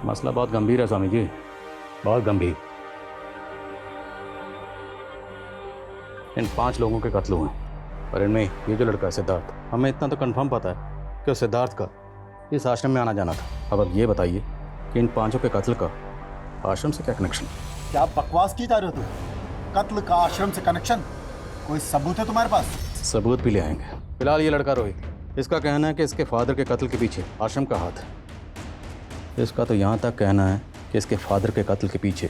मसला बहुत गंभीर है स्वामी जी, बहुत गंभीर। इन 5 लोगों के कत्ल हुए और इनमें ये जो लड़का है सिद्धार्थ, हमें इतना तो कंफर्म पता है कि उस सिद्धार्थ का इस आश्रम में आना जाना था। अब ये बताइए कि इन 5 के कत्ल का आश्रम से क्या कनेक्शन? क्या बकवास की जा रहे हो तुम? कत्ल का आश्रम से कनेक्शन? कोई सबूत है तुम्हारे पास? सबूत भी ले आएंगे। फिलहाल ये लड़का रोहित, इसका कहना है कि इसके फादर के कत्ल के पीछे आश्रम का हाथ है। इसका तो यहाँ तक कहना है कि इसके फादर के कत्ल के पीछे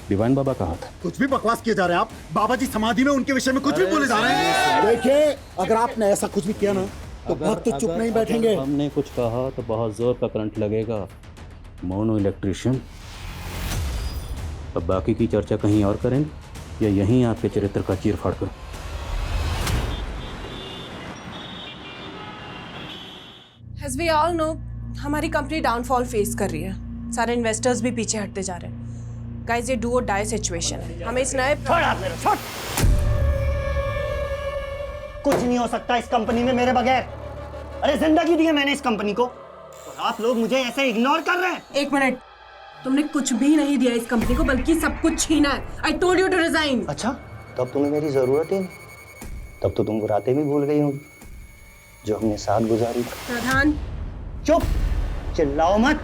डिवाइन बाबा का हाथ है। कुछ भी बकवास किए जा रहे हैं आप। बाबा जी समाधि में उनके विषय में कुछ भी बोले जा रहे हैं। देखिए, अगर आपने ऐसा कुछ भी किया ना तो भक्त चुप नहीं बैठेंगे। हमने कुछ कहा तो बहुत जोर का करंट लगेगा। Mono electrician. अब बाकी की चर्चा कहीं और करेंगे या यहीं आपके चरित्र का चीर फाड़ कर? As we all know, हमारी कंपनी डाउनफॉल फेस कर रही है। सारे इन्वेस्टर्स भी पीछे हटते जा रहे हैं। गाइस, ये डू और डाई सिचुएशन है। हमें इस नए कुछ नहीं हो सकता इस कंपनी में मेरे बगैर। अरे जिंदगी दी है मैंने इस कंपनी को और आप लोग मुझे ऐसे इग्नोर कर रहे हैं। 1 मिनट, तुमने कुछ भी नहीं दिया इस कंपनी को, बल्कि सब कुछ छीना है। I told you to resign. अच्छा, तब तुम्हें मेरी जरूरत ही नहीं। तब तो तुम वो रातें भी भूल गई होगी जो हमने साथ गुजारी। प्रधान, चुप, चिल्लाओ मत।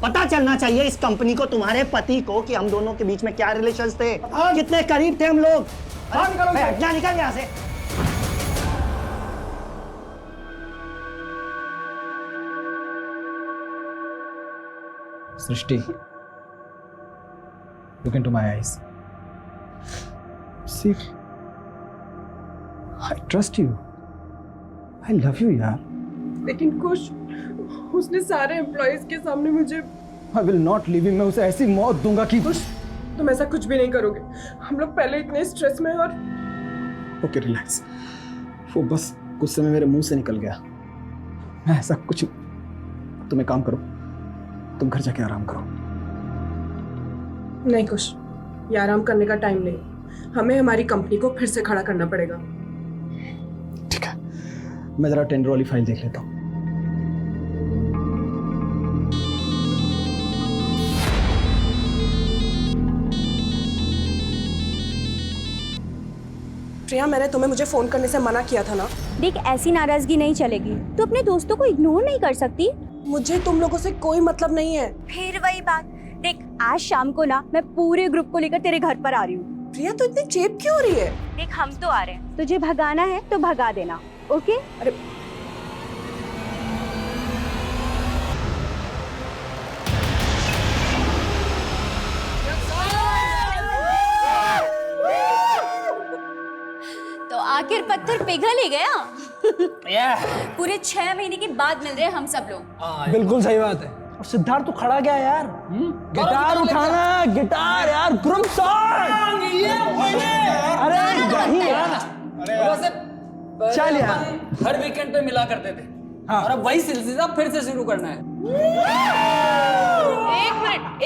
पता चलना चाहिए इस कंपनी को, तुम्हारे पति को, कि हम दोनों के बीच में क्या रिलेशंस थे, कितने करीब थे हम लोग। हटना, निकल यहाँ से। Srishti, look into my eyes. See, I trust you. I love you, यार. लेकिन कुछ उसने सारे एम्प्लॉइज के सामने मुझे I will not leave him. मैं उसे ऐसी मौत दूंगा कि तुम ऐसा कुछ भी नहीं करोगे। हम लोग पहले इतने स्ट्रेस में और ओके रिलैक्स। वो बस गुस्से में मेरे मुंह से निकल गया। मैं ऐसा कुछ, तुम एक काम करो, तुम घर जाके आराम करो। नहीं कुछ, ये आराम करने का टाइम नहीं। हमें हमारी कंपनी को फिर से खड़ा करना पड़ेगा। ठीक है, मैं जरा टेंडर वाली फाइल देख लेता हूँ। प्रिया, मैंने तुम्हें मुझे फोन करने से मना किया था ना। देख, ऐसी नाराजगी नहीं चलेगी। तू अपने दोस्तों को इग्नोर नहीं कर सकती। मुझे तुम लोगों से कोई मतलब नहीं है। फिर वही बात। देख, आज शाम को ना मैं पूरे ग्रुप को लेकर तेरे घर पर आ रही हूँ। प्रिया, तो इतनी चेप क्यों हो रही है? देख, हम तो आ रहे हैं, तुझे भगाना है तो भगा देना, ओके? अरे तो आखिर पत्थर पिघल ही गया। पूरे 6 महीने के बाद मिल रहे हैं हम सब लोग। बिल्कुल सही बात है। और सिद्धार्थ तो खड़ा गया यार। गिटार उठाना, गिटार यार, ग्रुप सॉन्ग। अरे यही यार। चल यार, हर वीकेंड पे मिला करते थे। हाँ। और अब वही सिलसिला फिर से शुरू करना है।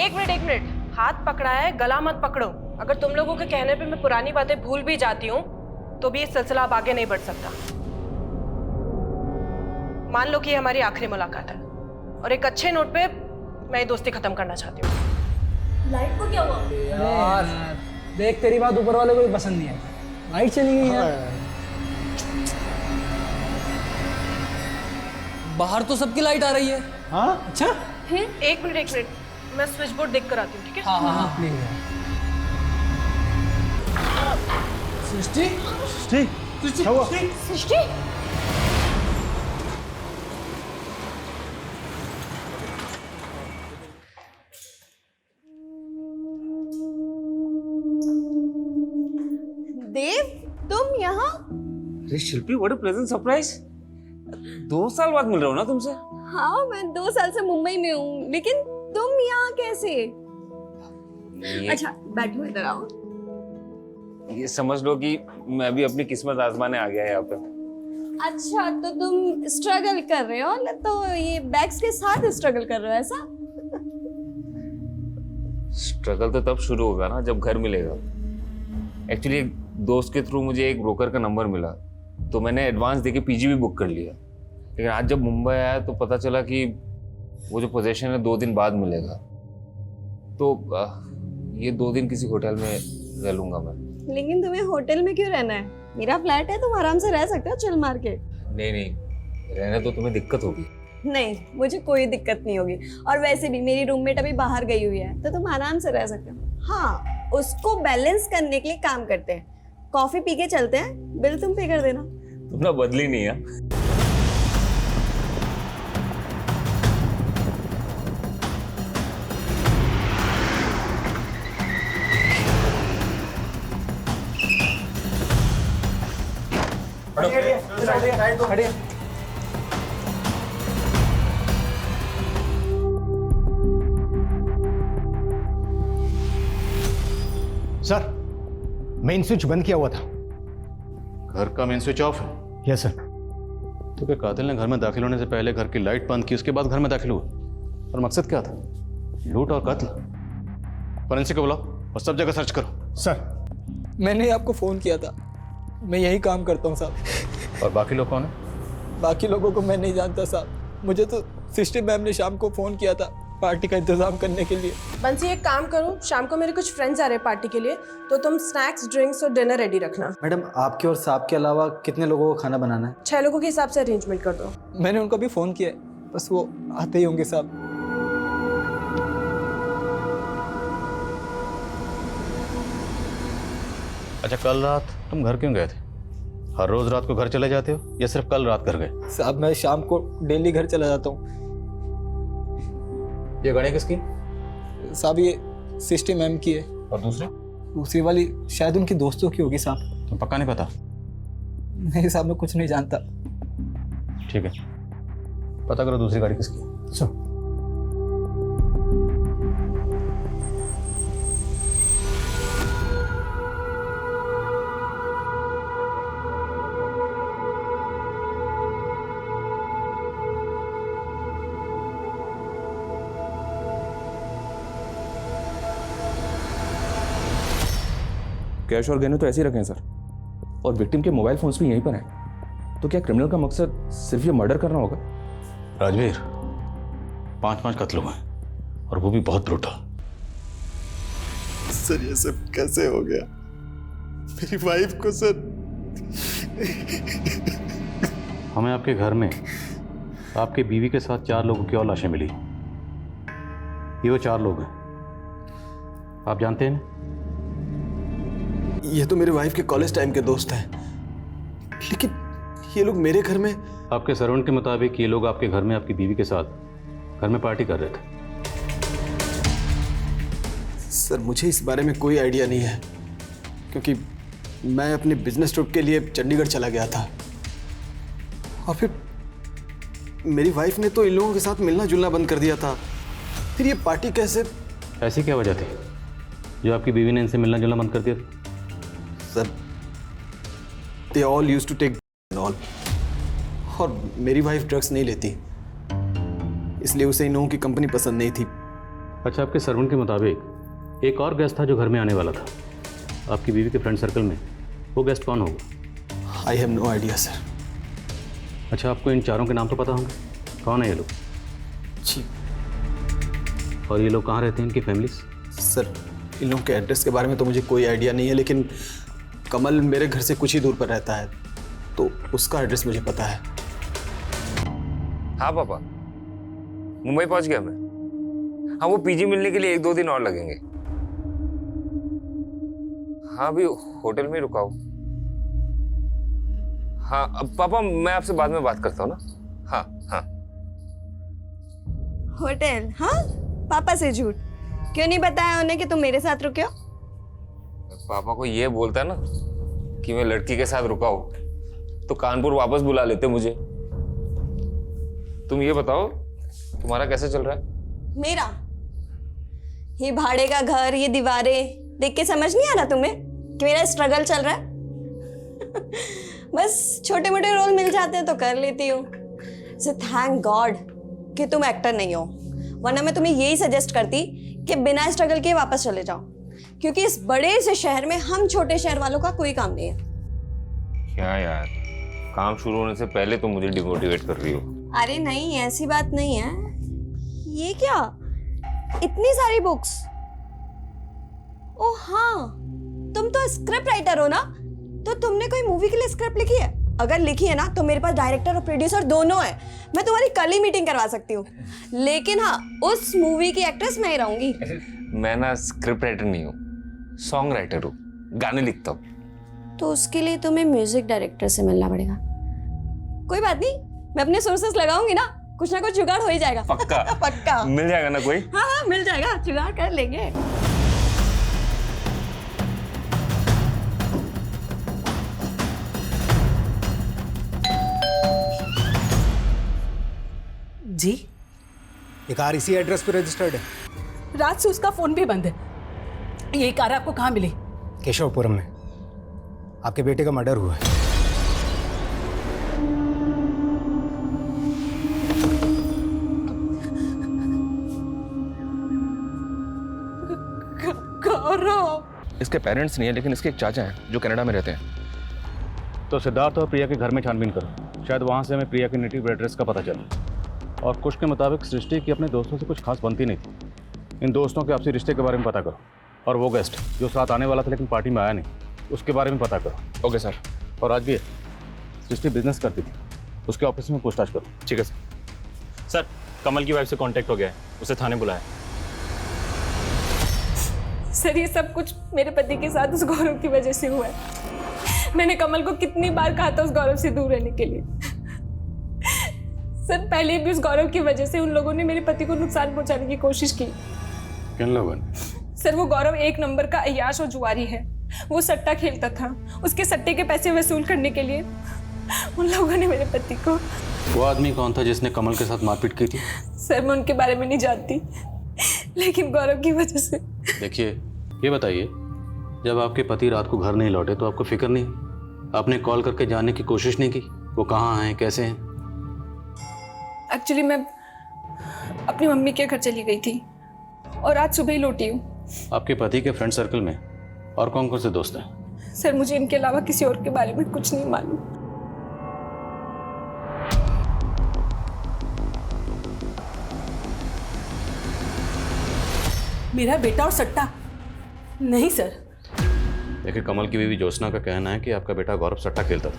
एक मिनट, हाथ पकड़ा है, गला मत पकड़ो। अगर तुम लोगों के कहने पे मैं पुरानी बातें भूल भी जाती हूँ तो भी ये सिलसिला अब आगे नहीं बढ़ सकता। मान लो कि ये हमारी आखिरी मुलाकात है और एक अच्छे नोट पे मैं ये दोस्ती खत्म करना चाहती हूँ। लाइट को क्या हुआ? यार देख, तेरी बात ऊपर वाले को भी पसंद नहीं आई। लाइट चली गई यार। बाहर तो सबकी लाइट आ रही है। हाँ, अच्छा। एक मिनट, मैं स्विच बोर्ड देख कर आती हूँ, ठीक है? हाँ। सृष्टि, सृष्टि, देव, तुम यहाँ? अरे शिल्पी, व्हाट अ प्लेजेंट सरप्राइज। 2 साल बाद मिल रहा हूँ ना तुमसे। हाँ, मैं 2 साल से मुंबई में हूँ, लेकिन तुम यहाँ कैसे? अच्छा, बैठो, इधर आओ। ये समझ लो कि मैं भी अपनी किस्मत आजमाने आ गया यहाँ पे। अच्छा, तो तुम स्ट्रगल कर रहे हो ना? तो ये बैग्स के साथ स्ट्रगल कर रहे हो ऐसा? स्ट्रगल तो तब शुरू होगा ना जब घर मिलेगा। एक्चुअली एक दोस्त के थ्रू मुझे एक ब्रोकर का नंबर मिला, तो मैंने एडवांस देके पीजी भी बुक कर लिया। लेकिन आज जब मुंबई आया तो पता चला कि वो जो पोजीशन है 2 दिन बाद मिलेगा। तो ये 2 दिन किसी होटल में रह लूंगा मैं। लेकिन तुम्हें होटल में क्यों रहना है? मेरा फ्लैट है, तुम आराम से रह सकते हो चिल मार के। नहीं नहीं, रहने तो तुम्हें दिक्कत होगी। नहीं, मुझे कोई दिक्कत नहीं होगी। और वैसे भी मेरी रूममेट अभी बाहर गई हुई है, तो तुम आराम से रह सकते हो। हाँ, उसको बैलेंस करने के लिए काम करते हैं। कॉफी पी के चलते हैं, बिल तुम पे कर देना। तुम ना बदली नहीं है। खड़े। सर, मेन स्विच बंद किया हुआ था। घर का मेन स्विच ऑफ है? Yes sir. तो क्या कातिल ने घर में दाखिल होने से पहले घर की लाइट बंद की, उसके बाद घर में दाखिल हुआ? और मकसद क्या था? लूट और कत्ल? फोरेंसिक को बुलाओ और सब जगह सर्च करो। सर, मैंने आपको फ़ोन किया था, मैं यही काम करता हूँ साहब। और बाकी लोग कौन है? बाकी लोगों को मैं नहीं जानता साहब। मुझे तो सिस्टर मैम ने शाम को फ़ोन किया था पार्टी का इंतज़ाम करने के लिए। बंसी एक काम करो, शाम को मेरे कुछ फ्रेंड्स आ रहे हैं पार्टी के लिए, तो तुम स्नैक्स, ड्रिंक्स और डिनर रेडी रखना। मैडम, आपके और साहब के अलावा कितने लोगों को खाना बनाना है? 6 लोगों के हिसाब से अरेंजमेंट कर दो। मैंने उनको भी फ़ोन किया है, बस वो आते ही होंगे साहब। अच्छा, कल रात तुम घर क्यों गए थे? हर रोज रात को घर चले जाते हो या सिर्फ कल रात घर गए? साहब मैं शाम को डेली घर चला जाता हूँ। ये गाड़ी किसकी? साहब ये सिस्टर मैम की है। और दूसरी वाली शायद उनकी दोस्तों की होगी साहब। तुम पक्का नहीं पता? नहीं साहब, मैं कुछ नहीं जानता। ठीक है, पता करो दूसरी गाड़ी किसकी है। सर, कैश और गहने तो ऐसे ही रखे हैं सर, और विक्टिम के मोबाइल फोन्स भी यहीं पर हैं। तो क्या क्रिमिनल का मकसद सिर्फ ये मर्डर करना होगा? राजवीर, 5 कत्ल हुए हैं और वो भी बहुत ब्रूटल। सर ये सब कैसे हो गया? मेरी वाइफ को सर। हमें आपके घर में आपके बीवी के साथ 4 लोगों की और लाशें मिली। ये वो 4 लोग हैं, आप जानते हैं? ये तो मेरे वाइफ के कॉलेज टाइम के दोस्त हैं, लेकिन ये लोग मेरे घर में। आपके सर्वेंट के मुताबिक ये लोग आपके घर में आपकी बीवी के साथ घर में पार्टी कर रहे थे। सर मुझे इस बारे में कोई आइडिया नहीं है, क्योंकि मैं अपने बिजनेस ट्रिप के लिए चंडीगढ़ चला गया था, और फिर मेरी वाइफ ने तो इन लोगों के साथ मिलना जुलना बंद कर दिया था। फिर ये पार्टी कैसे? ऐसी क्या वजह थी जो आपकी बीवी ने इनसे मिलना जुलना बंद कर दिया? Sir, they all used to take and all, और मेरी वाइफ ड्रग्स नहीं लेती, इसलिए उसे इन लोगों की कंपनी पसंद नहीं थी। अच्छा, आपके सर्वेंट के मुताबिक एक और गेस्ट था जो घर में आने वाला था आपकी बीवी के फ्रेंड सर्कल में, वो गेस्ट कौन होगा? I have no idea sir. अच्छा, आपको इन 4 के नाम तो पता होंगे, कौन है ये लोग? जी। और ये लोग कहाँ रहते हैं, इनकी फैमिलीज? सर इन लोगों के एड्रेस के बारे में तो मुझे कोई आइडिया नहीं है, लेकिन कमल मेरे घर से कुछ ही दूर पर रहता है, तो उसका एड्रेस मुझे पता है। हाँ पापा, मुंबई पहुंच गया मैं। हाँ, वो पीजी मिलने के लिए 1-2 दिन और लगेंगे। हाँ, अभी होटल में रुका हूँ। हाँ अब पापा, मैं आपसे बाद में बात करता हूँ ना। हाँ हाँ। होटल? हाँ, पापा से झूठ क्यों नहीं बताया उन्हें कि तुम मेरे साथ रुके हो? पापा को ये बोलता ना कि मैं लड़की के साथ रुका हूँ तो कानपुर वापस बुला लेते मुझे। तुम ये बताओ, तुम्हारा कैसे चल रहा है? मेरा? ये भाड़े का घर, ये दीवारें देख के समझ नहीं आ रहा तुम्हें कि मेरा स्ट्रगल चल रहा है? बस छोटे मोटे रोल मिल जाते हैं तो कर लेती हूँ। सो थैंक गॉड कि तुम एक्टर नहीं हो, वरना मैं तुम्हें यही सजेस्ट करती कि बिना स्ट्रगल के वापस चले जाओ, क्योंकि इस बड़े से शहर में हम छोटे शहर वालों का कोई काम नहीं है। क्या यार, काम शुरू होने से पहले तुम मुझे डिमोटिवेट कर रही हो। अरे नहीं, ऐसी बात नहीं है। ये क्या? इतनी सारी बुक्स? ओह हाँ, तुम तो स्क्रिप्ट राइटर हो ना? तो तुमने कोई मूवी के लिए स्क्रिप्ट लिखी है? अगर लिखी है ना तो मेरे पास डायरेक्टर और प्रोड्यूसर दोनों है। मैं तुम्हारी कल ही मीटिंग करवा सकती हूँ। लेकिन हाँ, उस मूवी की एक्ट्रेस मैं ही रहूंगी। मैं ना स्क्रिप्ट राइटर नहीं हूँ, सॉन्ग राइटर हूँ, गाने लिखता हूँ। तो उसके लिए तुम्हें म्यूजिक डायरेक्टर से मिलना पड़ेगा। कोई बात नहीं, मैं अपने सोर्सेस लगाऊंगी ना, कुछ ना कुछ जुगाड़ हो ही जाएगा। पक्का? पक्का मिल जाएगा ना कोई? हाँ हाँ, मिल जाएगा, जुगाड़ कर लेंगे। जी, ये कार इसी एड्रेस पे रजिस्टर्ड है? रात से उसका फोन भी बंद है। ये कार आपको कहाँ मिली? केशवपुरम में आपके बेटे का मर्डर हुआ है। गौरव। इसके पेरेंट्स नहीं है, लेकिन इसके एक चाचा हैं जो कनाडा में रहते हैं। तो सिद्धार्थ और प्रिया के घर में छानबीन करो, शायद वहाँ से हमें प्रिया के नेटिव एड्रेस का पता चले। और कुछ के मुताबिक सृष्टि की अपने दोस्तों से कुछ खास बनती नहीं थी। इन दोस्तों के आपसी रिश्ते के बारे में पता करो, और वो गेस्ट जो साथ आने वाला था लेकिन पार्टी में आया नहीं, उसके बारे में पता करो। Okay sir. और आज भी सृष्टि बिजनेस करती थी, उसके ऑफिस में पूछताछ करो। ठीक है सर। सर, कमल की वाइफ से कांटेक्ट हो गया है, उसे थाने बुलाया। सर, ये सब कुछ मेरे पति के साथ उस गौरव की वजह से हुआ है। मैंने कमल को कितनी बार कहा था उस गौरव से दूर रहने के लिए। सर, पहले भी उस गौरव की वजह से उन लोगों ने मेरे पति को नुकसान पहुंचाने की कोशिश की। किन लोगों ने? सर, वो गौरव एक नंबर का अय्याश और जुआरी है। वो सट्टा खेलता था, उसके सट्टे के पैसे वसूल करने के लिए उन लोगों ने मेरे पति को। वो आदमी कौन था जिसने कमल के साथ मारपीट की थी? सर, मैं उनके बारे में नहीं जानती, लेकिन गौरव की वजह से। देखिए, ये बताइए, जब आपके पति रात को घर नहीं लौटे तो आपको फिक्र नहीं? आपने कॉल करके जानने की कोशिश नहीं की वो कहाँ हैं, कैसे हैं? एक्चुअली मैं अपनी मम्मी के घर चली गई थी और आज सुबह ही लौटी हूँ। आपके पति के फ्रेंड सर्कल में और कौन कौन से दोस्त हैं? सर, मुझे इनके अलावा किसी और के बारे में कुछ नहीं मालूम। मेरा बेटा और सट्टा? नहीं सर। देखिए, कमल की बीवी ज्योत्सना का कहना है कि आपका बेटा गौरव सट्टा खेलता था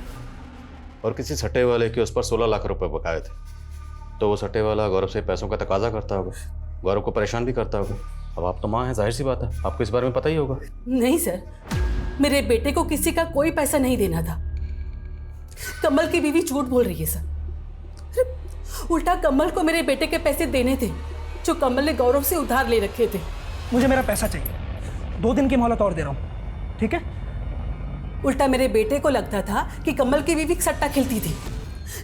और किसी सट्टे वाले के उस पर 16 लाख रुपए बकाए थे। तो वो सट्टे वाला गौरव से पैसों का तकाजा करता होगा, गौरव को परेशान भी करता होगा। अब आप तो माँ हैं, जाहिर सी बात है आपको इस बारे में पता ही होगा। नहीं सर, मेरे बेटे को किसी का कोई पैसा नहीं देना था। कमल की बीवी झूठ बोल रही है सर। उल्टा कमल को मेरे बेटे के पैसे देने थे जो कमल ने गौरव से उधार ले रखे थे। मुझे मेरा पैसा चाहिए, 2 दिन की मोहलत और दे रहा हूँ, ठीक है? उल्टा मेरे बेटे को लगता था कि कमल की बीवी सट्टा खेलती थी।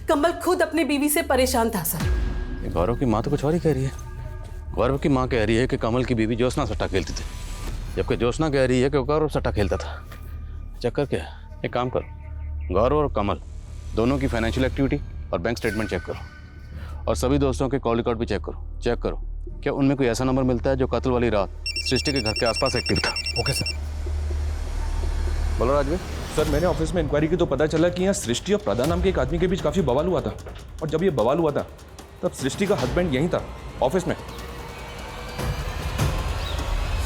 कमल खुद अपनी बीवी से परेशान था सर। गौरव की माँ तो कुछ और ही कह रही है। गौरव की माँ कह रही है कि कमल की बीवी ज्योत्सना सट्टा खेलती थी, जबकि ज्योत्सना कह रही है कि गौरव सट्टा खेलता था। चक्कर क्या है? एक काम करो, गौरव और कमल दोनों की फाइनेंशियल एक्टिविटी और बैंक स्टेटमेंट चेक करो, और सभी दोस्तों के कॉल रिकॉर्ड भी चेक करो क्या उनमें कोई ऐसा नंबर मिलता है जो कत्ल वाली रात सृष्टि के घर के आसपास एक्टिव था। Okay sir. बोलो राजवीर। सर, मैंने ऑफिस में इंक्वायरी की तो पता चला कि यहाँ सृष्टि और प्रधान नाम के एक आदमी के बीच काफ़ी बवाल हुआ था, और जब ये बवाल हुआ था तब सृष्टि का हस्बैंड यहीं था ऑफिस में।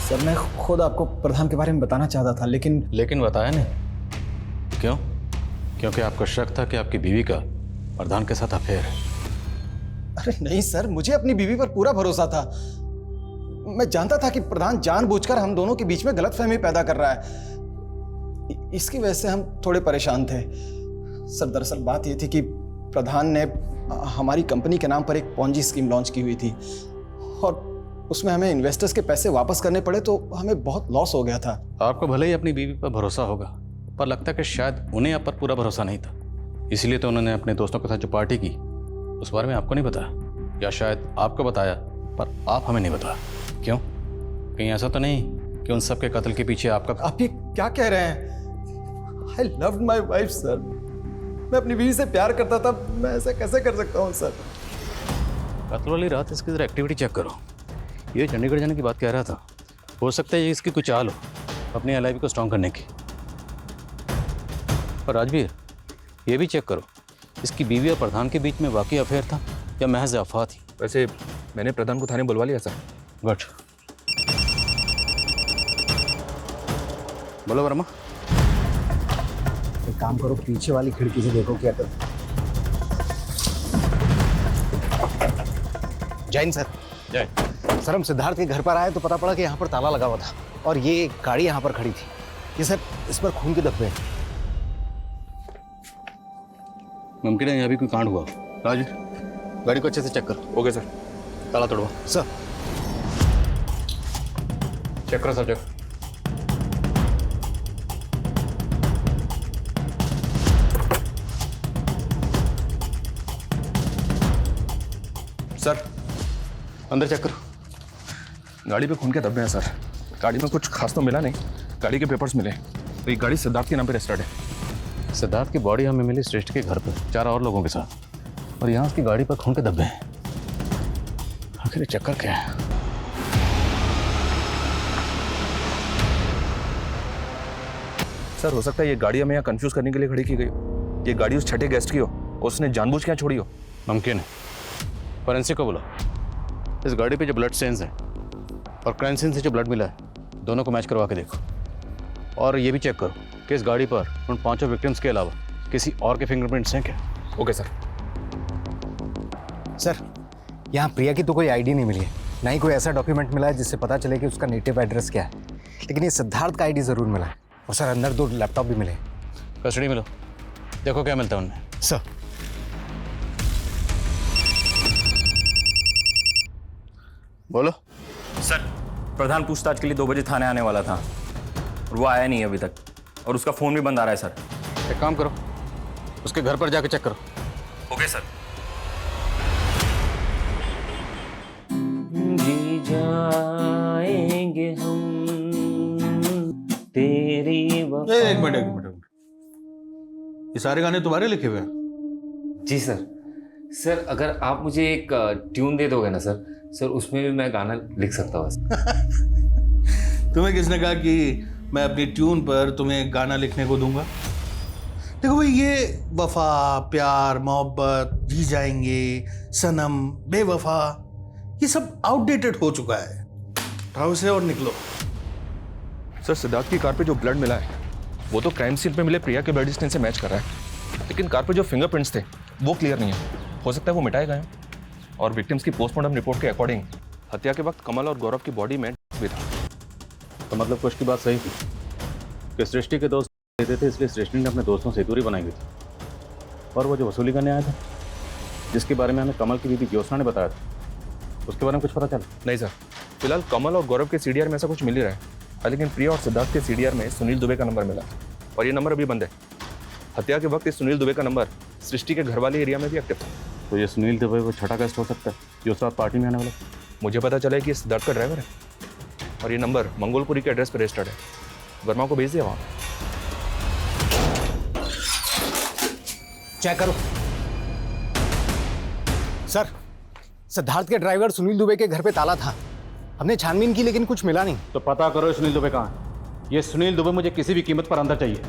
सर, मैं खुद आपको प्रधान के बारे में बताना चाहता था, लेकिन बताया नहीं। क्यों? क्योंकि आपको शक था कि आपकी बीवी का प्रधान के साथ अफेयर है। अरे नहीं सर, मुझे अपनी बीवी पर पूरा भरोसा था। मैं जानता था कि प्रधान जानबूझकर हम दोनों के बीच में गलतफहमी पैदा कर रहा है। इसकी वजह से हम थोड़े परेशान थे। सर, दरअसल बात यह थी कि प्रधान ने हमारी कंपनी के नाम पर एक पॉन्जी स्कीम लॉन्च की हुई थी, और उसमें हमें इन्वेस्टर्स के पैसे वापस करने पड़े तो हमें बहुत लॉस हो गया था। आपको भले ही अपनी बीवी पर भरोसा होगा, पर लगता है कि शायद उन्हें आप पर पूरा भरोसा नहीं था, इसलिए तो उन्होंने अपने दोस्तों के साथ जो पार्टी की उस बारे में आपको नहीं बताया, या शायद आपको बताया पर आप हमें नहीं बताया। क्यों? कहीं ऐसा तो नहीं कि उन सब के कत्ल के पीछे आपका? आप ये क्या कह रहे हैं? I loved my wife, sir. मैं अपनी बीवी से प्यार करता था, मैं ऐसा कैसे कर सकता हूँ सर? कत्ल वाली रात इसकी जरा एक्टिविटी चेक करो। ये चंडीगढ़ जाने की बात कह रहा था, हो सकता है ये इसकी कुछ चाल हो अपनी एलआईबी को स्ट्रॉन्ग करने की। और राजवीर, ये भी चेक करो, इसकी बीवी और प्रधान के बीच में वाकई अफेयर था या महज अफवाह थी? वैसे मैंने प्रधान को थाने बुलवा लिया सर। गुड। बोलो वर्मा। एक काम करो, पीछे वाली खिड़की से देखो क्या कर। जैन सर। जय। सर हम सिद्धार्थ के घर पर आए तो पता पड़ा कि यहाँ पर ताला लगा हुआ था और ये गाड़ी यहाँ पर खड़ी थी। ये सर इस पर खून के धब्बे हैं। मुमकिन है यहाँ भी कोई कांड हुआ। राज, गाड़ी को अच्छे से चेक करो। Okay sir. ताला तोड़वा। सर चेक करो सब जगह। सर अंदर चेक करो। गाड़ी पे खून के धब्बे हैं सर। गाड़ी में कुछ खास तो मिला नहीं, गाड़ी के पेपर्स मिले। तो ये गाड़ी सिद्धार्थ के नाम पे रजिस्टर्ड है। सिद्धार्थ की बॉडी हमें मिली श्रेष्ठ के घर पर 4 और लोगों के साथ, और यहाँ उसकी गाड़ी पर खून के धब्बे हैं। आखिर ये चक्कर क्या है? सर हो सकता है ये गाड़ी हमें यहाँ कंफ्यूज करने के लिए खड़ी की गई हो। ये गाड़ी उस छठे गेस्ट की हो, उसने जानबूझ के यहाँ छोड़ी हो। मुमकिन है। फॉरेंसिक को बोला। इस गाड़ी पे जो ब्लड सेंस है और क्राइम सीन से जो ब्लड मिला है, दोनों को मैच करवा के देखो। और ये भी चेक करो कि इस गाड़ी पर उन 5 विक्टिम्स के अलावा किसी और के फिंगरप्रिंट्स हैं क्या। Okay sir. सर यहाँ प्रिया की तो कोई आईडी नहीं मिली है, ना ही कोई ऐसा डॉक्यूमेंट मिला है जिससे पता चले कि उसका नेटिव एड्रेस क्या है। लेकिन ये सिद्धार्थ का आईडी ज़रूर मिला है। और सर अंदर 2 लैपटॉप भी मिले। कस्टडी में लो, देखो क्या मिलता है उनमें। सर बोलो। सर प्रधान पूछताछ के लिए 2 बजे थाने आने वाला था और वो आया नहीं अभी तक, और उसका फ़ोन भी बंद आ रहा है सर। एक काम करो, उसके घर पर जाके चेक करो। Okay sir. जी जाएंगे हम तेरी एक मिनट। ये सारे गाने तुम्हारे लिखे हुए हैं? जी सर। सर अगर आप मुझे एक ट्यून दे दोगे ना सर, उसमें भी मैं गाना लिख सकता हूँ। तुम्हें किसने कहा कि मैं अपनी ट्यून पर तुम्हें गाना लिखने को दूंगा? देखो भाई, ये वफा, प्यार, मोहब्बत, जी जाएंगे, सनम, बेवफा, ये सब आउटडेटेड हो चुका है। उठाओ इसे और निकलो। सर सिद्धार्थ की कार पे जो ब्लड मिला है वो तो क्राइम सीन पे मिले प्रिया के ब्लड स्टेन से मैच कर रहा है, लेकिन कार पे जो फिंगरप्रिंट्स थे वो क्लियर नहीं है। हो सकता है वो मिटाए गए हैं। और विक्टिम्स की पोस्टमार्टम रिपोर्ट के अकॉर्डिंग हत्या के वक्त कमल और गौरव की बॉडी में भी था। तो मतलब कुछ की बात सही थी कि सृष्टि के दोस्त देते थे, इसलिए सृष्टि ने अपने दोस्तों से दूरी बनाई हुई थी। और वो जो वसूली करने आया था, जिसके बारे में हमें कमल की बीवी ज्योत्सना ने बताया था, उसके बारे में कुछ पता चला? नहीं सर, फिलहाल कमल और गौरव के सीडीआर में ऐसा कुछ मिल ही रहा है, लेकिन प्रिया और सिद्धार्थ के सीडीआर में सुनील दुबे का नंबर मिला और ये नंबर अभी बंद है। हत्या के वक्त इस सुनील दुबे का नंबर सृष्टि के घर वाले एरिया में भी एक्टिव था। तो ये सुनील दुबे को छठा गेस्ट हो सकता है जो उस रात पार्टी में आने वाला। मुझे पता चला है कि सिद्धार्थ का ड्राइवर है और ये नंबर मंगोलपुरी के एड्रेस पर रजिस्टर्ड है। वर्मा को भेज दिया वहाँ। चेक करो। सर सिद्धार्थ के ड्राइवर सुनील दुबे के घर पे ताला था। हमने छानबीन की लेकिन कुछ मिला नहीं। तो पता करो सुनील दुबे कहाँ है। ये सुनील दुबे मुझे किसी भी कीमत पर अंदर चाहिए।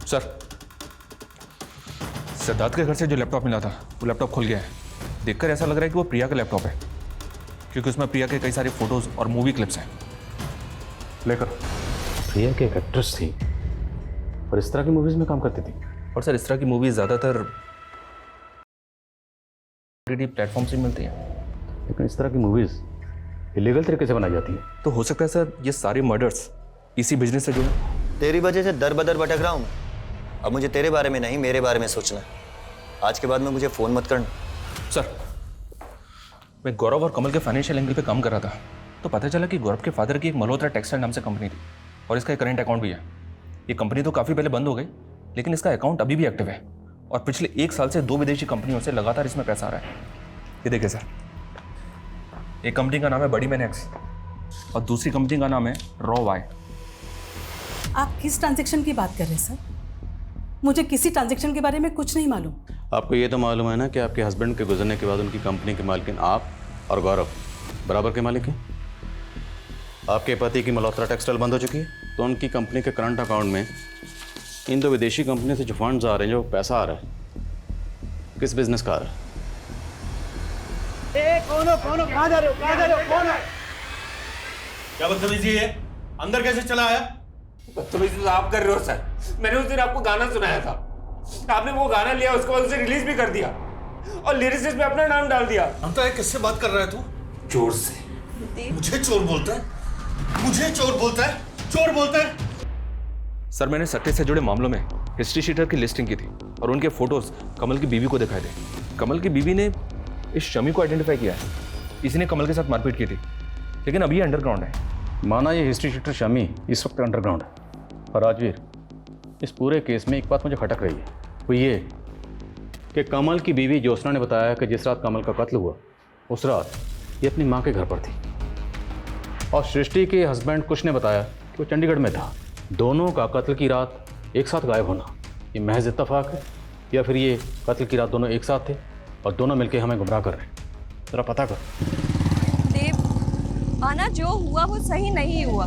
सर सिद्धार्थ के घर से जो लैपटॉप मिला था वो लैपटॉप खुल गया है। देखकर ऐसा लग रहा है कि वो प्रिया का लैपटॉप है, क्योंकि उसमें प्रिया के कई सारे फोटोज और मूवी क्लिप्स हैं। लेकर प्रिया की एक एक्ट्रेस थी और इस तरह की मूवीज में काम करती थी। और सर इस तरह की मूवीज ज़्यादातर OTT प्लेटफॉर्म से मिलती हैं। लेकिन इस तरह की मूवीज इलीगल तरीके से बनाई जाती है। तो हो सकता है सर ये सारे मर्डर्स इसी बिजनेस से जुड़े। तेरी वजह से दर बदर भटक रहा हूँ। अब मुझे तेरे बारे में नहीं, मेरे बारे में सोचना है। आज के बाद में मुझे फ़ोन मत करना। सर मैं गौरव और कमल के फाइनेंशियल एंगल पे काम कर रहा था, तो पता चला कि गौरव के फादर की एक मल्होत्रा टेक्सटाइल नाम से कंपनी थी और इसका एक करेंट अकाउंट भी है। ये कंपनी तो काफ़ी पहले बंद हो गई, लेकिन इसका अकाउंट अभी भी एक्टिव है और पिछले 1 साल से 2 विदेशी कंपनियों से लगातार इसमें पैसा आ रहा है। ये देखिए सर, एक कंपनी का नाम है बड़ी मैन एक्स और दूसरी कंपनी का नाम है रॉ वाई। आप किस ट्रांजैक्शन की बात कर रहे हैं सर? मुझे किसी ट्रांजैक्शन के बारे में कुछ नहीं मालूम। आपको ये तो मालूम है ना कि आपके हस्बैंड के गुजरने के बाद उनकी कंपनी के मालिक आप और गौरव बराबर के मालिक हैं। आपके पति की मल्होत्रा टेक्सटाइल बंद हो चुकी है, तो उनकी कंपनी के करंट अकाउंट में इन 2 विदेशी कंपनी से जो फंड्स आ रहे हैं, जो पैसा आ रहा है, किस बिजनेस का आ रहा है? कौन हो कहाँ जा रहे हो कौन है? क्या बदतमीजी है? अंदर कैसे चला आया? बदतमीजी तो आप कर रहे हो सर। मैंने उस दिन आपको गाना सुनाया था, आपने वो गाना लिया, उसके बाद उसे रिलीज भी कर दिया और लिरिसिस्ट में अपना नाम डाल दिया। हम तो किससे बात कर रहा है तू? चोर से। मुझे चोर बोलता है? मुझे चोर बोलता है? चोर बोलता है? सर मैंने सट्टे से जुड़े मामलों में हिस्ट्री शीटर की लिस्टिंग की थी और उनके फोटोज कमल की बीवी को दिखाए थे। कमल की बीवी ने इस शमी को आइडेंटिफाई किया है, इसी ने कमल के साथ मारपीट की थी, लेकिन अभी ये अंडरग्राउंड है। माना ये हिस्ट्री शीटर शमी इस वक्त अंडरग्राउंड है, और राजवीर इस पूरे केस में एक बात मुझे खटक रही है, वो ये कि कमल की बीवी ज्योत्सना ने बताया कि जिस रात कमल का कत्ल हुआ उस रात ये अपनी माँ के घर पर थी, और सृष्टि के हस्बैंड कुश ने बताया कि वो चंडीगढ़ में था। दोनों का कत्ल की रात एक साथ गायब होना ये महज इत्तेफाक है या फिर ये कत्ल की रात दोनों एक साथ थे और दोनों मिलकर हमें गुमराह कर रहे हैं? जरा पता कर। देव, आना जो हुआ वो सही नहीं हुआ,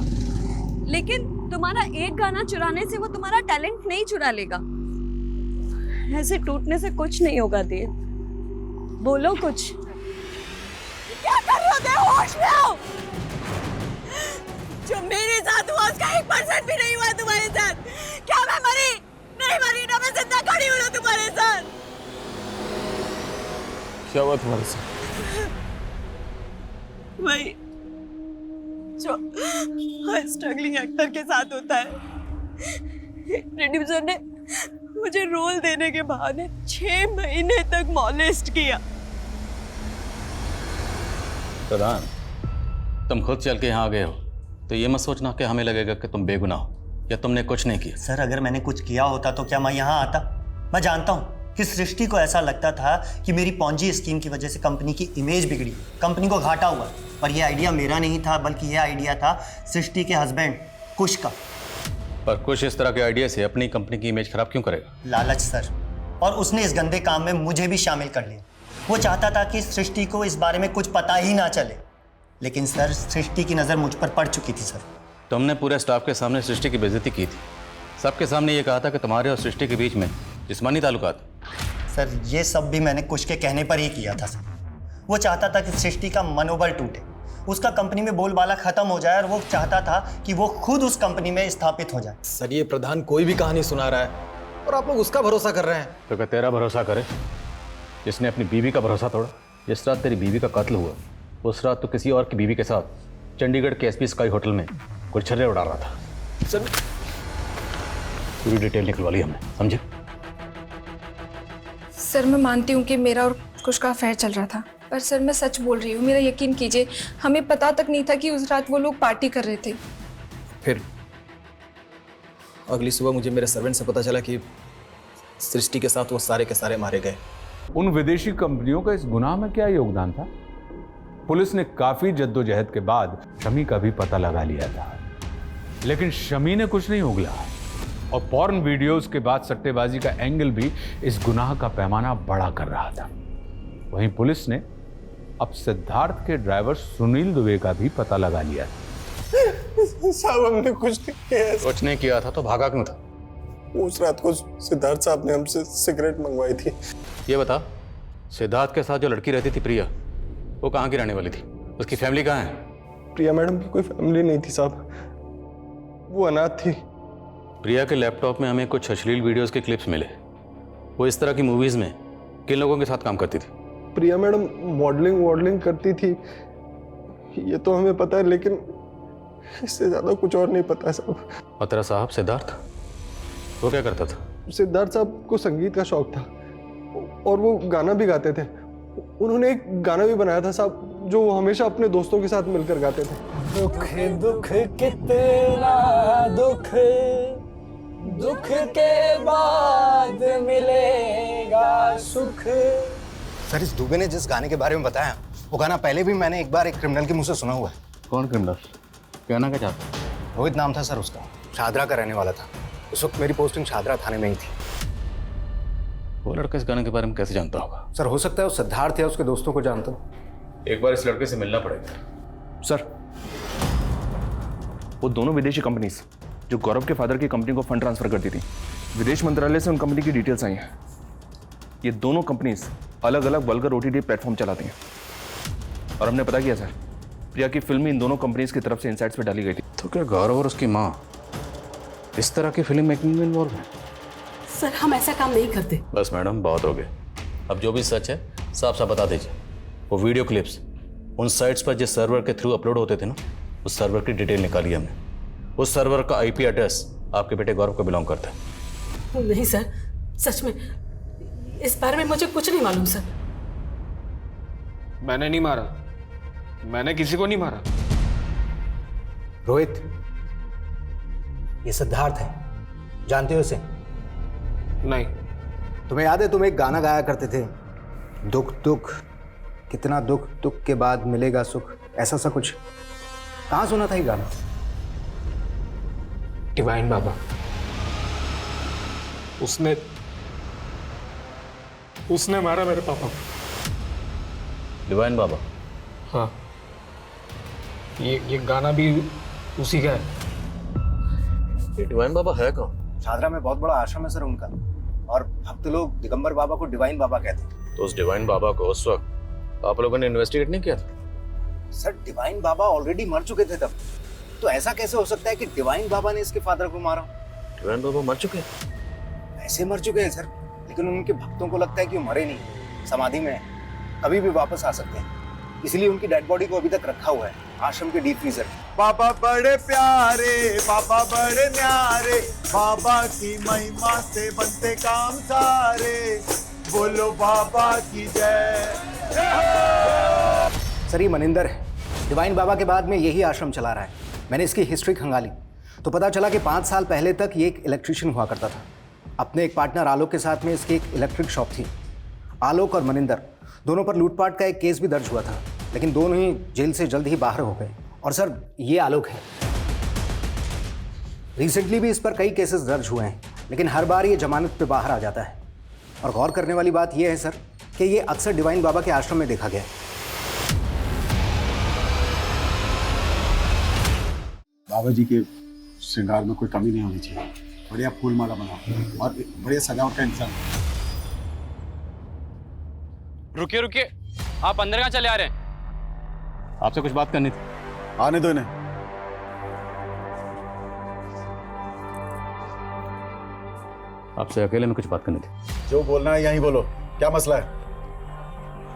लेकिन तुम्हारा एक गाना चुराने से वो तुम्हारा टैलेंट नहीं चुरा लेगा। ऐसे टूटने से कुछ नहीं होगा देव, बोलो कुछ। क्या कर रहे हो देव? होश में आओ। जो मेरे साथ हुआ उसका 1% भी नहीं हुआ तुम्हारे साथ। क्या मैं मरी? नहीं मरी ना, मैं जिंदा खड़ी हूँ तुम्हारे साथ। क्या हुआ तुम्हारे साथ? वही जो हर स्ट्रगलिंग एक्टर के साथ होता है। प्रोड्यूसर ने मुझे रोल देने के बहाने 6 महीने तक मॉलेस्ट किया। प्रधान, तुम खुद चल के यहाँ आ गए हो तो ये मत सोचना कि हमें लगेगा कि तुम बेगुनाह हो या तुमने कुछ नहीं किया। सर अगर मैंने कुछ किया होता तो क्या मैं यहाँ आता? मैं जानता हूँ कि सृष्टि को ऐसा लगता था कि मेरी पॉन्जी स्कीम की वजह से कंपनी की इमेज बिगड़ी, कंपनी को घाटा हुआ, पर यह आइडिया मेरा नहीं था बल्कि यह आइडिया था सृष्टि के हस्बैंड कुश का। पर कुछ इस तरह के आइडिया से अपनी कंपनी की इमेज खराब क्यों करेगा? लालच सर, और उसने इस गंदे काम में मुझे भी शामिल कर लिया। वो चाहता था कि सृष्टि को इस बारे में कुछ पता ही ना चले, लेकिन सर सृष्टि की नज़र मुझ पर पड़ चुकी थी। सर तुमने पूरे स्टाफ के सामने सृष्टि की बेइज्जती की थी, सबके सामने ये कहा था कि तुम्हारे और सृष्टि के बीच में जिस्मानी ताल्लुकात। सर ये सब भी मैंने कुश के कहने पर ही किया था सर। वो चाहता था कि सृष्टि का मनोबल टूटे, उसका कंपनी में बोलबाला खत्म हो जाए, और वो चाहता था कि वो खुद उस कंपनी में स्थापित हो जाए। सर ये प्रधान कोई भी कहानी सुना रहा है और आप लोग उसका भरोसा कर रहे हैं। तो क्या तेरा भरोसा करे जिसने अपनी बीवी का भरोसा तोड़ा? जिस रात तेरी बीवी का कत्ल हुआ उस रात तो किसी और की बीवी के साथ चंडीगढ़ के एसपी स्काई होटल में गुलछर्रे उड़ा रहा था। सर पूरी डिटेल निकलवा ली हमने, समझे? सर मैं मानती हूँ कि मेरा और कुश का अफेयर चल रहा था, पर सर मैं सच बोल रही हूँ, मेरा यकीन कीजिए, हमें पता तक नहीं था कि उस रात वो लोग पार्टी कर रहे थे। फिर अगली सुबह मुझे मेरे सर्वेंट से पता चला कि सृष्टि के साथ वो सारे के सारे मारे गए। उन विदेशी कंपनियों का इस गुनाह में क्या योगदान था? पुलिस ने काफी जद्दोजहद के बाद शमी का भी पता लगा लिया था, लेकिन शमी ने कुछ नहीं उगला, और पॉर्न वीडियोस के बाद सट्टेबाजी का एंगल भी इस गुनाह का पैमाना बड़ा कर रहा था। वहीं पुलिस ने अब सिद्धार्थ के ड्राइवर सुनील दुबे का भी पता लगा लिया। साहब हमने कुछ नहीं किया। कुछ नहीं किया था तो भागा क्यों था? उस रात को सिद्धार्थ साहब ने हमसे सिगरेट मंगवाई थी। ये बता, सिद्धार्थ के साथ जो लड़की रहती थी प्रिया, वो कहाँ की रहने वाली थी? उसकी फैमिली कहाँ है? प्रिया मैडम की कोई फैमिली नहीं थी साहब, वो अनाथ थी। प्रिया के लैपटॉप में हमें कुछ अश्लील वीडियोस के क्लिप्स मिले। वो इस तरह की मूवीज में किन लोगों के साथ काम करती थी? प्रिया मैडम मॉडलिंग करती थी, ये तो हमें पता है, लेकिन इससे ज्यादा कुछ और नहीं पता है साहब। और तेरा साहब सिद्धार्थ, वो क्या करता था? सिद्धार्थ साहब को संगीत का शौक था और वो गाना भी गाते थे। उन्होंने एक गाना भी बनाया था साहब, जो वो हमेशा अपने दोस्तों के साथ मिलकर गाते थे। दुख दुख कितना दुख, दुख के बाद मिलेगा सुख। सर इस दुबे ने जिस गाने के बारे में बताया, वो गाना पहले भी मैंने एक बार एक क्रिमिनल के मुंह से सुना हुआ है। कौन क्रिमिनल? कहना क्या चाहता? रोहित नाम था सर उसका, शादरा का रहने वाला था। उस वक्त मेरी पोस्टिंग शादरा थाने में ही थी। वो लड़का इस गाने के बारे में कैसे जानता होगा? सर हो सकता है वो सिद्धार्थ या उसके दोस्तों को जानता हो। एक बार इस लड़के से मिलना पड़ेगा। सर वो दोनों विदेशी कंपनीज जो गौरव के फादर की कंपनी को फंड ट्रांसफर करती थी, विदेश मंत्रालय से उन कंपनी की डिटेल्स आई हैं। ये दोनों कंपनीज अलग अलग वल्गर ओटीटी प्लेटफॉर्म चलाती हैं। और हमने पता किया सर, प्रिया की फिल्म इन दोनों कंपनीज की तरफ से इनसाइट्स पे डाली गई थी। तो क्या गौरव और उसकी माँ इस तरह की फिल्म मेकिंग में इन्वॉल्व है? सर हम ऐसा काम नहीं करते। बस मैडम, बहुत हो गया। अब जो भी सच है साफ साफ बता दीजिए। वो वीडियो क्लिप्स उन साइट्स पर जिस सर्वर के थ्रू अपलोड होते थे ना, उस सर्वर की डिटेल निकाली हमने। उस सर्वर का IP एड्रेस आपके बेटे गौरव को बिलोंग करता है। नहीं सर, सच में इस बारे में मुझे कुछ नहीं मालूम सर। मैंने नहीं मारा, मैंने किसी को नहीं मारा। रोहित, ये सिद्धार्थ है, जानते हो इसे? नहीं। तुम्हें याद है तुम एक गाना गाया करते थे, दुख दुख कितना दुख, दुख के बाद मिलेगा सुख, ऐसा सा कुछ? कहाँ सुना था ये गाना? डिवाइन बाबा, उसने मारा मेरे पापा को। डिवाइन बाबा? हाँ, ये गाना भी उसी का है। ये डिवाइन बाबा है कौन? शादरा में बहुत बड़ा आश्रम है सर उनका, और भक्त लोग दिगंबर बाबा को डिवाइन बाबा कहते हैं। तो उस डिवाइन बाबा को उस वक्त आप लोगों ने इन्वेस्टिगेट नहीं किया था? सर डिवाइन बाबा ऑलरेडी मर चुके थे तब, तो ऐसा कैसे हो सकता है कि डिवाइन बाबा ने इसके फादर को मारा? डिवाइन बाबा मर चुके हैं? ऐसे मर चुके हैं सर, लेकिन उनके भक्तों को लगता है कि वो मरे नहीं, समाधि में है, कभी भी वापस आ सकते हैं, इसलिए उनकी डेड बॉडी को अभी तक रखा हुआ है आश्रम के डीप फ्रीजर में। बाबा बड़े प्यारे, बाबा बड़े न्यारे, बाबा की महिमा से बनते काम सारे, बोलो बाबा की जय। सर ये मनिंदर है, डिवाइन बाबा के बाद में यही आश्रम चला रहा है। मैंने इसकी हिस्ट्री खंगाली तो पता चला कि 5 साल पहले तक ये एक इलेक्ट्रीशियन हुआ करता था। अपने एक पार्टनर आलोक के साथ में इसकी एक इलेक्ट्रिक शॉप थी। आलोक और मनिंदर दोनों पर लूटपाट का एक केस भी दर्ज हुआ था, लेकिन दोनों ही जेल से जल्द ही बाहर हो गए। और सर ये आलोक है, रिसेंटली भी इस पर कई केसेस दर्ज हुए हैं, लेकिन हर बार ये जमानत पे बाहर आ जाता है। और गौर करने वाली बात यह है सर कि ये अक्सर डिवाइन बाबा के आश्रम में देखा गया है। बाबा जी के श्रृंगार में कोई कमी नहीं होनी चाहिए। बढ़िया फूल माला बनाओ और बढ़िया सजावट का इंतजाम। रुकिए रुकिए, आप अंदर कहाँ चले आ रहे हैं? आपसे कुछ बात करनी थी। आने दो इन्हें। आपसे अकेले में कुछ बात करनी थी। जो बोलना है यहीं बोलो, क्या मसला है?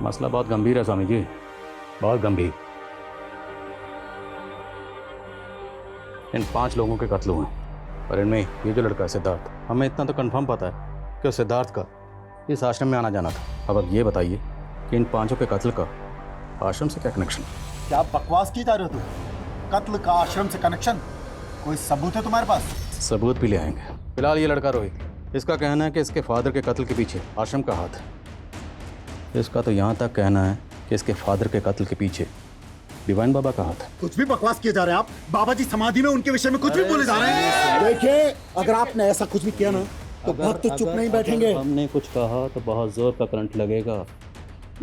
मसला बहुत गंभीर है स्वामी जी, बहुत गंभीर। इन 5 लोगों के कत्ल हुए हैं, और इनमें ये जो लड़का है सिद्धार्थ, हमें इतना तो कंफर्म पता है कि सिद्धार्थ का इस आश्रम में आना जाना था। अब ये बताइए कि इन 5 के कत्ल का आश्रम से क्या कनेक्शन? क्या बकवास की जा रहे हो तुम? कत्ल का आश्रम से कनेक्शन? कोई सबूत है तुम्हारे पास? सबूत भी ले आएंगे। फिलहाल ये लड़का रोहित, इसका कहना है कि इसके फादर के कत्ल के पीछे आश्रम का हाथ है। इसका तो यहाँ तक कहना है कि इसके फादर के कत्ल के पीछे डिवाइन बाबा का हाथ है। कुछ भी बकवास किए जा रहे हैं आप। बाबा जी समाधि में उनके विषय में कुछ भी बोले जा रहे हैं। देखिए, अगर आपने ऐसा कुछ भी किया ना तो भक्त चुप नहीं बैठेंगे। हमने कुछ कहा तो बहुत जोर का करंट लगेगा।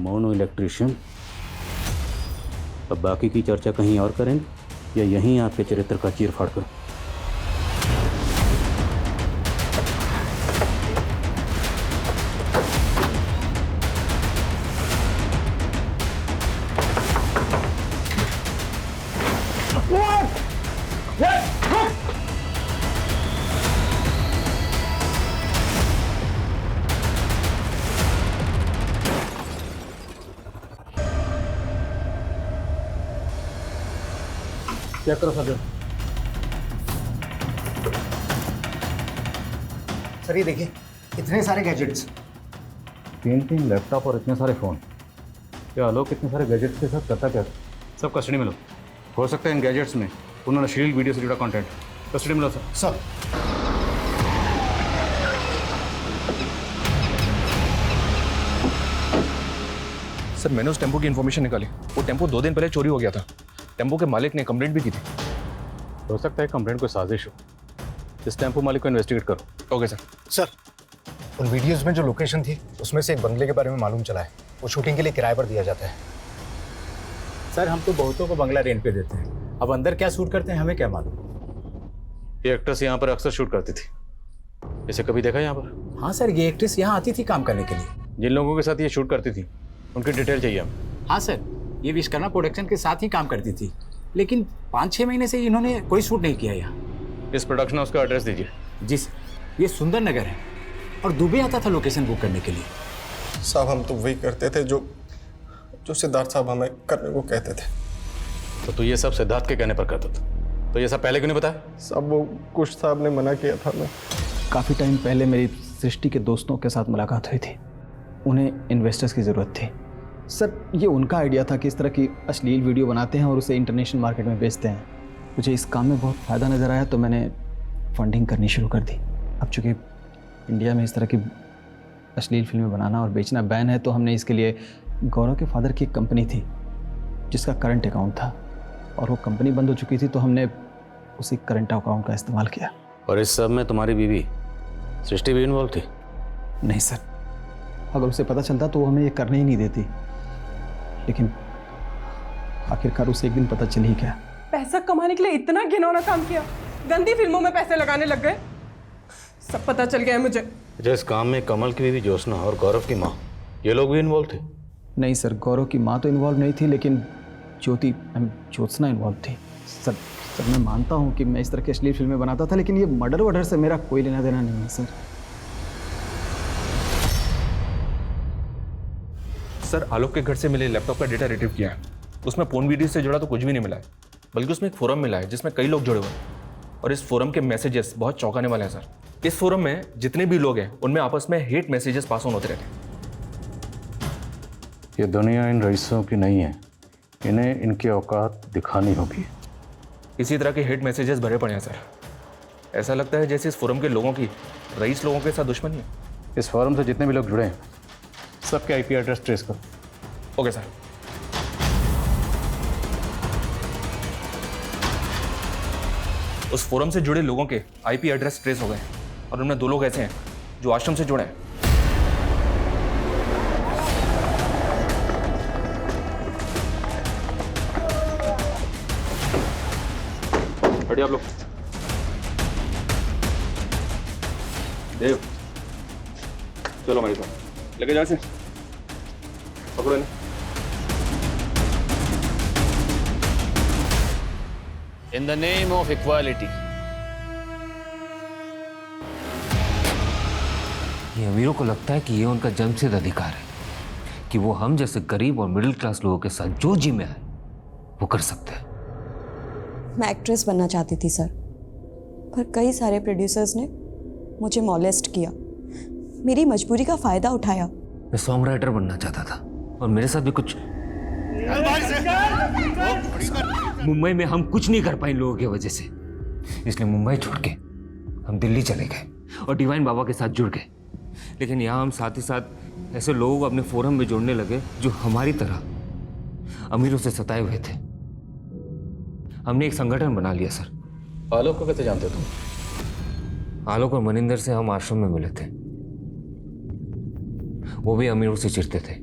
Mono electrician. अब बाकी की चर्चा कहीं और करेंगे या यहीं आपके चरित्र का चीर फाड़ करें? चेक करो सर। सर ये देखिए, इतने सारे गैजेट्स, 3 लैपटॉप और इतने सारे फ़ोन। क्या लोग इतने सारे गैजेट्स के साथ करता क्या? सब कस्टडी में लो। हो सकता है इन गैजेट्स में उन्होंने अश्लील वीडियो से जुड़ा कंटेंट। कस्टडी में लो सर। सर सर मैंने उस टेम्पो की इन्फॉर्मेशन निकाली। वो टेम्पो 2 दिन पहले चोरी हो गया था। टेम्पो के मालिक ने कंप्लेंट भी की थी। हो सकता है कंप्लेंट कोई साजिश हो। इस टेम्पो मालिक को इन्वेस्टिगेट करो। Okay sir. सर उन वीडियोस में जो लोकेशन थी उसमें से एक बंगले के बारे में मालूम चला है। वो शूटिंग के लिए किराए पर दिया जाता है। सर हम तो बहुतों को बंगला रेंट पे देते हैं, अब अंदर क्या शूट करते हैं हमें क्या मालूम। ये एक्ट्रेस यहाँ पर अक्सर शूट करती थी। इसे कभी देखा यहाँ पर? हाँ सर, ये एक्ट्रेस यहाँ आती थी काम करने के लिए। जिन लोगों के साथ ये शूट करती थी उनकी डिटेल चाहिए हमें। हाँ सर, ये विश्वकर्मा प्रोडक्शन के साथ ही काम करती थी, लेकिन 5-6 महीने से इन्होंने कोई शूट नहीं किया यहाँ। इस प्रोडक्शन हाउस का एड्रेस दीजिए। जी सर, ये सुंदर नगर है और दुबे आता था लोकेशन बुक करने के लिए। साहब हम तो वही करते थे जो सिद्धार्थ साहब हमें करने को कहते थे। तो तू ये सब सिद्धार्थ के कहने पर करता था, तो ये सब पहले क्यों नहीं बताया? साहब वो कुछ साहब ने मना किया था। मैं काफ़ी टाइम पहले मेरी सृष्टि के दोस्तों के साथ मुलाकात हुई थी। उन्हें इन्वेस्टर्स की ज़रूरत थी। सर ये उनका आइडिया था कि इस तरह की अश्लील वीडियो बनाते हैं और उसे इंटरनेशनल मार्केट में बेचते हैं। मुझे इस काम में बहुत फ़ायदा नज़र आया तो मैंने फंडिंग करनी शुरू कर दी। अब चूँकि इंडिया में इस तरह की अश्लील फिल्में बनाना और बेचना बैन है, तो हमने इसके लिए गौरव के फादर की एक कंपनी थी जिसका करंट अकाउंट था, और वो कंपनी बंद हो चुकी थी, तो हमने उसी करंट अकाउंट का इस्तेमाल किया। और इस सब में तुम्हारी बीवी सृष्टि भी इन्वॉल्व थी? नहीं सर, अगर उसे पता चलता तो वो हमें ये करने ही नहीं देती, लेकिन आखिरकार उसे एक दिन पता चल ही गया। पैसा कमाने के लिए इतना घिनौना काम किया, गंदी फिल्मों में पैसे लगाने लग गए, सब पता चल गया है मुझे। अच्छा, इस काम में कमल की बीवी ज्योत्सना और गौरव की माँ, ये लोग भी इन्वॉल्व थे? नहीं सर, गौरव की माँ तो इन्वॉल्व नहीं थी, लेकिन ज्योत्सना इन्वॉल्व थी। सर मैं मानता हूँ कि मैं इस तरह की अश्लील फिल्में बनाता था, लेकिन ये मर्डर वर्डर से मेरा कोई लेना देना नहीं है सर। सर, आलोक के घर से मिले लैपटॉप का डेटा रिट्रीव किया है। उसमें पोर्न वीडियो से जुड़ा तो कुछ भी नहीं मिला है, बल्कि उसमें एक फोरम मिला है जिसमें कई लोग जुड़े हुए हैं, और इस फोरम के मैसेजेस बहुत चौंकाने वाले हैं सर। इस फोरम में जितने भी लोग हैं उनमें आपस में हेट मैसेजेस पास ऑन होते रहते हैं। ये दुनिया इन रईसों की नहीं है, इन्हें इनकी औकात दिखानी होगी। इसी तरह के हेट मैसेजेस भरे पड़े हैं सर। ऐसा लगता है जैसे इस फोरम के लोगों की रईस लोगों के साथ दुश्मनी है। इस फोरम से जितने भी लोग जुड़े हैं सबके आईपी एड्रेस ट्रेस करो। Okay sir. उस फोरम से जुड़े लोगों के आईपी एड्रेस ट्रेस हो गए, और उनमें 2 लोग ऐसे हैं जो आश्रम से जुड़े हैं। रेडी आप लोग? देव, चलो हमारे साथ, लेके जा से, पकड़ो इन्हें। In the name of equality. ये अमीरों को लगता है कि ये उनका जन्मसिद्ध अधिकार है कि वो हम जैसे गरीब और मिडिल क्लास लोगों के साथ जो जी में आए वो कर सकते हैं। मैं एक्ट्रेस बनना चाहती थी सर, पर कई सारे प्रोड्यूसर्स ने मुझे मॉलेस्ट किया, मेरी मजबूरी का फ़ायदा उठाया। मैं सॉन्ग राइटर बनना चाहता था और मेरे साथ भी कुछ। मुंबई में हम कुछ नहीं कर पाए इन लोगों की वजह से, इसलिए मुंबई छोड़ के हम दिल्ली चले गए और डिवाइन बाबा के साथ जुड़ गए। लेकिन यहाँ हम साथ ही साथ ऐसे लोगों को अपने फोरम में जोड़ने लगे जो हमारी तरह अमीरों से सताए हुए थे। हमने एक संगठन बना लिया सर। आलोक को कैसे जानते हो तुम? आलोक और मनिंदर से हम आश्रम में मिले थे, वो भी अमीरों से चिढ़ते थे।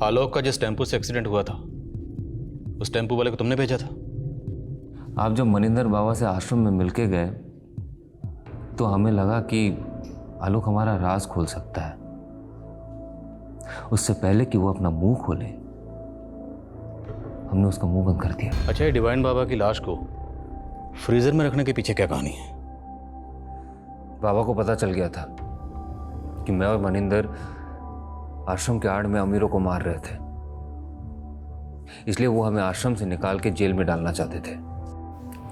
आलोक का जिस टेम्पो से एक्सीडेंट हुआ था उस टेम्पो वाले को तुमने भेजा था? आप जब मनिंदर बाबा से आश्रम में मिलके गए तो हमें लगा कि आलोक हमारा राज खोल सकता है। उससे पहले कि वो अपना मुंह खोले हमने उसका मुंह बंद कर दिया। अच्छा, ये डिवाइन बाबा की लाश को फ्रीजर में रखने के पीछे क्या कहानी है? बाबा को पता चल गया था कि मैं और मनिंदर आश्रम के आड़ में अमीरों को मार रहे थे, इसलिए वो हमें आश्रम से निकाल के जेल में डालना चाहते थे,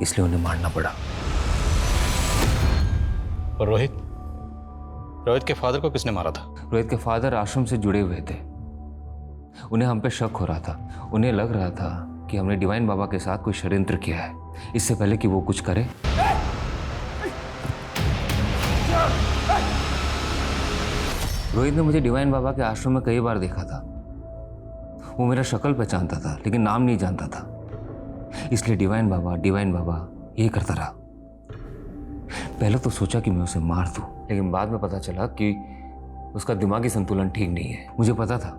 इसलिए उन्हें मारना पड़ा। और रोहित के फादर को किसने मारा था? रोहित के फादर आश्रम से जुड़े हुए थे, उन्हें हम पे शक हो रहा था। उन्हें लग रहा था कि हमने डिवाइन बाबा के साथ कोई षड्यंत्र किया है, इससे पहले कि वो कुछ करे। रोहित ने मुझे डिवाइन बाबा के आश्रम में कई बार देखा था। वो मेरा शक्ल पहचानता था लेकिन नाम नहीं जानता था, इसलिए डिवाइन बाबा यही करता रहा। पहले तो सोचा कि मैं उसे मार दूं, लेकिन बाद में पता चला कि उसका दिमागी संतुलन ठीक नहीं है। मुझे पता था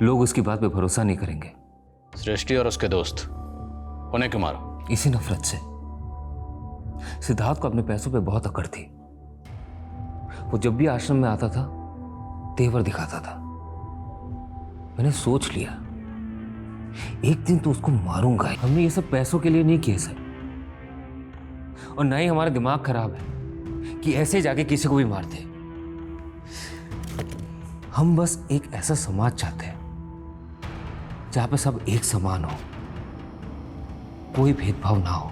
लोग उसकी बात पे भरोसा नहीं करेंगे। सृष्टि और उसके दोस्त, उन्हें क्यों मारा? इसी नफरत से। सिद्धार्थ को अपने पैसों पे बहुत अकड़ थी। वो जब भी आश्रम में आता था तेवर दिखाता था। मैंने सोच लिया एक दिन तो उसको मारूंगा। हमने ये सब पैसों के लिए नहीं किए सर, और ना ही हमारा दिमाग खराब है कि ऐसे जाके किसी को भी मारते। हम बस एक ऐसा समाज चाहते हैं जहां पे सब एक समान हो, कोई भेदभाव ना हो।